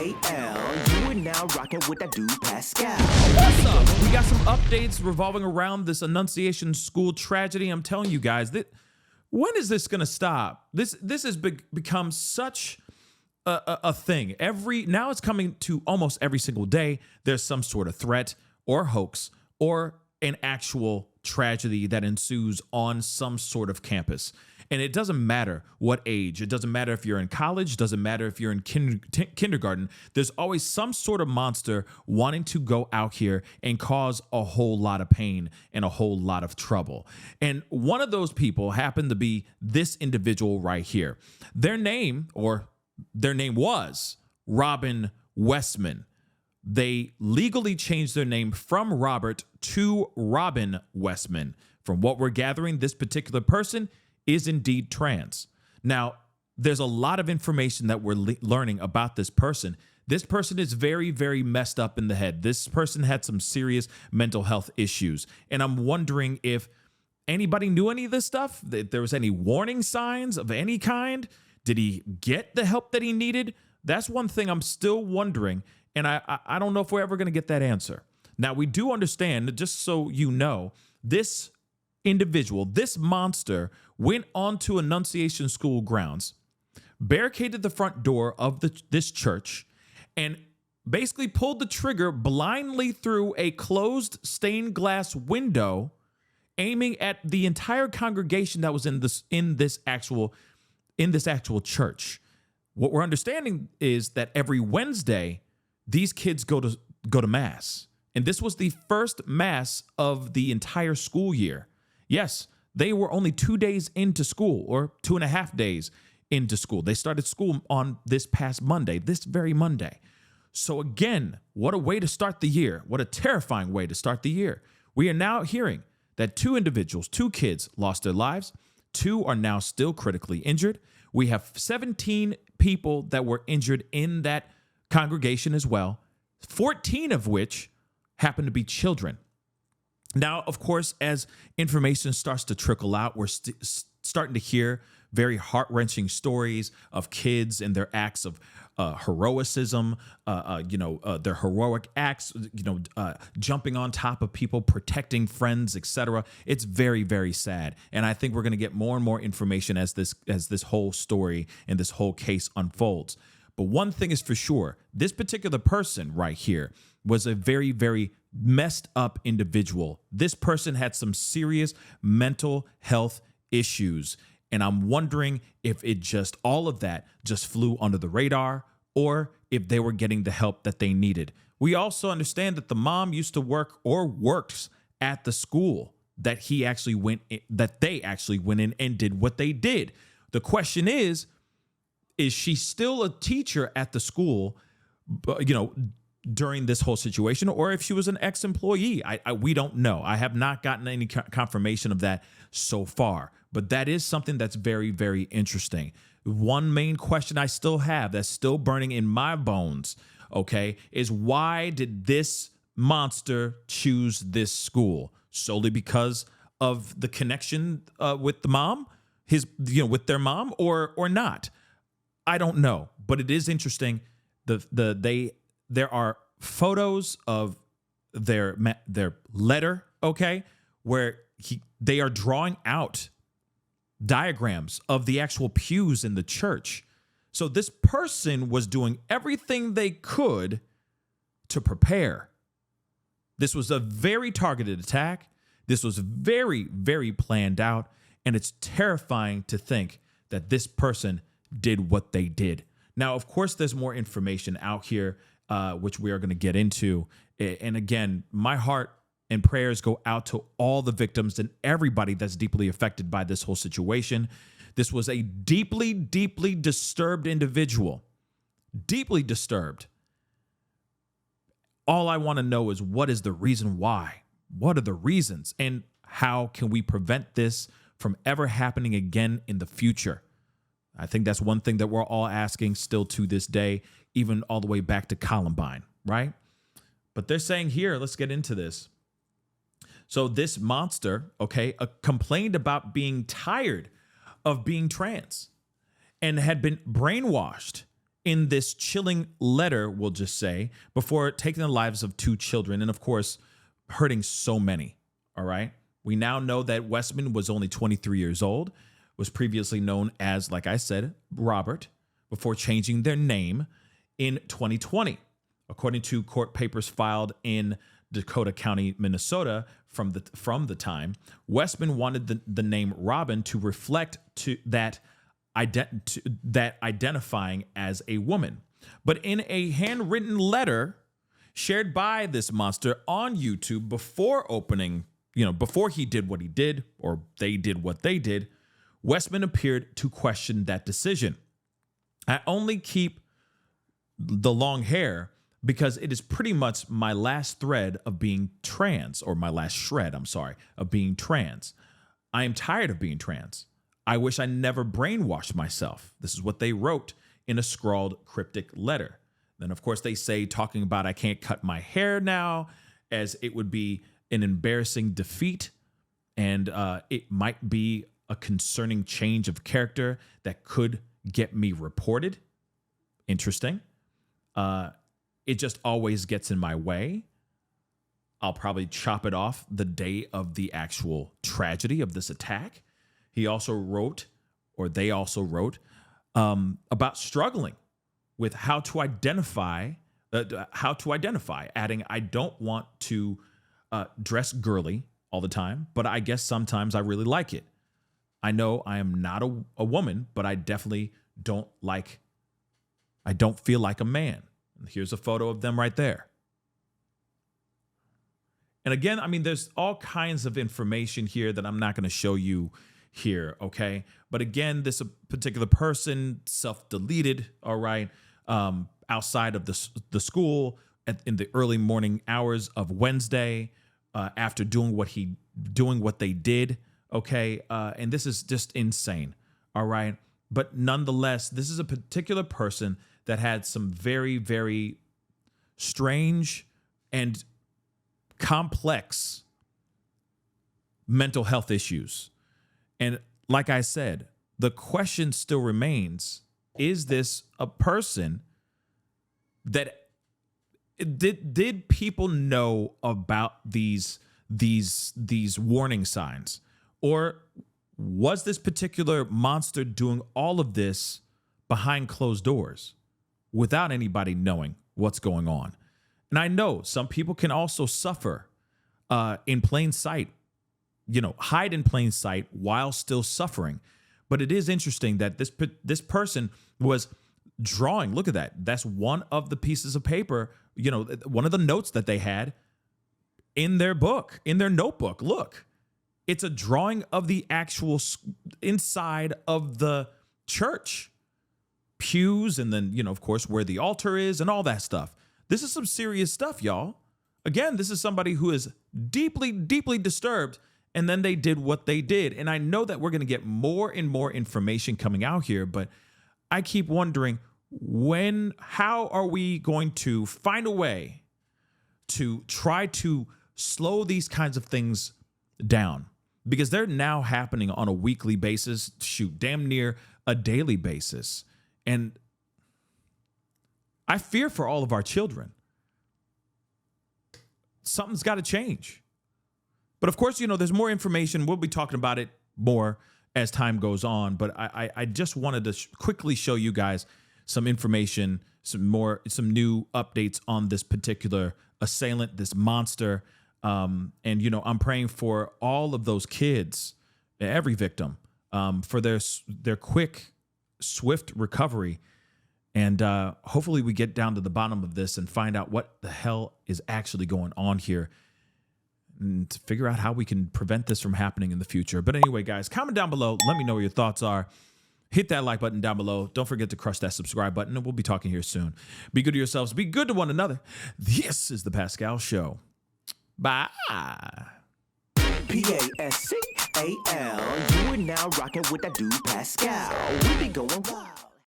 You are now rocking with that dude Pascal. What's up? We got some updates revolving around this Annunciation school tragedy. I'm telling you guys that when is this going to stop? This has become such a thing. Now it's coming to almost every single day. There's some sort of threat or hoax or an actual tragedy that ensues on some sort of campus. And it doesn't matter what age. It doesn't matter if you're in college. It doesn't matter if you're in kindergarten. There's always some sort of monster wanting to go out here and cause a whole lot of pain and a whole lot of trouble. And one of those people happened to be this individual right here. Their name was Robin Westman. They legally changed their name from Robert to Robin Westman. From what we're gathering, this particular person is indeed trans. Now, there's a lot of information that we're learning about this person. This person is very, very messed up in the head. This person had some serious mental health issues. And I'm wondering if anybody knew any of this stuff, if there was any warning signs of any kind. Did he get the help that he needed? That's one thing I'm still wondering. And I don't know if we're ever going to get that answer. Now, we do understand, just so you know, this individual, this monster, went onto Annunciation school grounds, barricaded the front door of this church, and basically pulled the trigger blindly through a closed stained glass window, aiming at the entire congregation that was in this actual church. What we're understanding is that every Wednesday, these kids go to mass. And this was the first mass of the entire school year. Yes, they were only 2 days into school, or 2.5 days into school. They started school on this past Monday, this very Monday. So again, what a way to start the year. What a terrifying way to start the year. We are now hearing that 2 kids lost their lives. 2 are now still critically injured. We have 17 people that were injured in that congregation as well, 14 of which happen to be children. Now, of course, as information starts to trickle out, we're starting to hear very heart-wrenching stories of kids and their acts of heroicism, their heroic acts, jumping on top of people, protecting friends, etc. It's very, very sad. And I think we're going to get more and more information as this whole story and this whole case unfolds. But one thing is for sure, this particular person right here was a very, very messed up individual. This person had some serious mental health issues. And I'm wondering if all of that just flew under the radar, or if they were getting the help that they needed. We also understand that the mom used to work or works at the school that they actually went in and did what they did. The question is she still a teacher at the school, during this whole situation, or if she was an ex-employee? We don't know. I have not gotten any confirmation of that so far, but that is something that's very, very interesting. One main question I still have that's still burning in my bones, okay, is why did this monster choose this school? Solely because of the connection with the mom, with their mom, or not? I don't know, but it is interesting. There are photos of their letter, okay, where they are drawing out diagrams of the actual pews in the church. So this person was doing everything they could to prepare. This was a very targeted attack. This was very, very planned out, and it's terrifying to think that this person did what they did. Now, of course, there's more information out here, which we are going to get into. And again, my heart and prayers go out to all the victims and everybody that's deeply affected by this whole situation. This was a deeply, deeply disturbed individual. Deeply disturbed. All I want to know is, what is the reason why? What are the reasons? And how can we prevent this from ever happening again in the future? I think that's one thing that we're all asking still to this day, even all the way back to Columbine, right? But they're saying here, let's get into this. So this monster, okay, complained about being tired of being trans and had been brainwashed in this chilling letter, we'll just say, before taking the lives of 2 children and, of course, hurting so many. All right. We now know that Westman was only 23 years old, was previously known as, like I said, Robert, before changing their name in 2020. According to court papers filed in Dakota County, Minnesota, from the time, Westman wanted the name Robin to reflect to that identifying as a woman. But in a handwritten letter shared by this monster on YouTube before before he did what he did, or they did what they did, Westman appeared to question that decision. I only keep the long hair because it is pretty much my last thread of being trans, or my last shred, of being trans. I am tired of being trans. I wish I never brainwashed myself. This is what they wrote in a scrawled cryptic letter. Then, of course, they say, talking about I can't cut my hair now, as it would be an embarrassing defeat, and it might be a concerning change of character that could get me reported. Interesting. It just always gets in my way. I'll probably chop it off the day of the actual tragedy of this attack. He also wrote, or they also wrote, about struggling with how to identify, adding, I don't want to dress girly all the time, but I guess sometimes I really like it. I know I am not a woman, but I definitely don't feel like a man. And here's a photo of them right there. And again, I mean, there's all kinds of information here that I'm not going to show you here, okay? But again, this particular person self-deleted, all right, outside of the school in the early morning hours of Wednesday, after doing what they did, okay? And this is just insane, all right? But nonetheless, this is a particular person that had some very, very strange and complex mental health issues. And like I said, the question still remains, is this a person that did people know about these warning signs? Or was this particular monster doing all of this behind closed doors without anybody knowing what's going on? And I know some people can also suffer in plain sight, hide in plain sight while still suffering. But it is interesting that this person was drawing. Look at that. That's one of the pieces of paper, one of the notes that they had in their book, in their notebook. Look, it's a drawing of the actual inside of the church pews, and then, of course, where the altar is and all that stuff. This is some serious stuff, y'all. Again, this is somebody who is deeply, deeply disturbed, and then they did what they did. And I know that we're going to get more and more information coming out here, but I keep wondering how are we going to find a way to try to slow these kinds of things down? Because they're now happening on a weekly basis, damn near a daily basis. And I fear for all of our children. Something's got to change. But of course, there's more information. We'll be talking about it more as time goes on. But I just wanted to quickly show you guys some information, some new updates on this particular assailant, this monster. And, I'm praying for all of those kids, every victim, for their quick, swift recovery. And hopefully we get down to the bottom of this and find out what the hell is actually going on here, and to figure out how we can prevent this from happening in the future. But anyway, guys, comment down below. Let me know what your thoughts are. Hit that like button down below. Don't forget to crush that subscribe button, and we'll be talking here soon. Be good to yourselves. Be good to one another. This is The Pascal Show. Bye. Pascal. You are now rocking with that dude Pascal. We be going wild.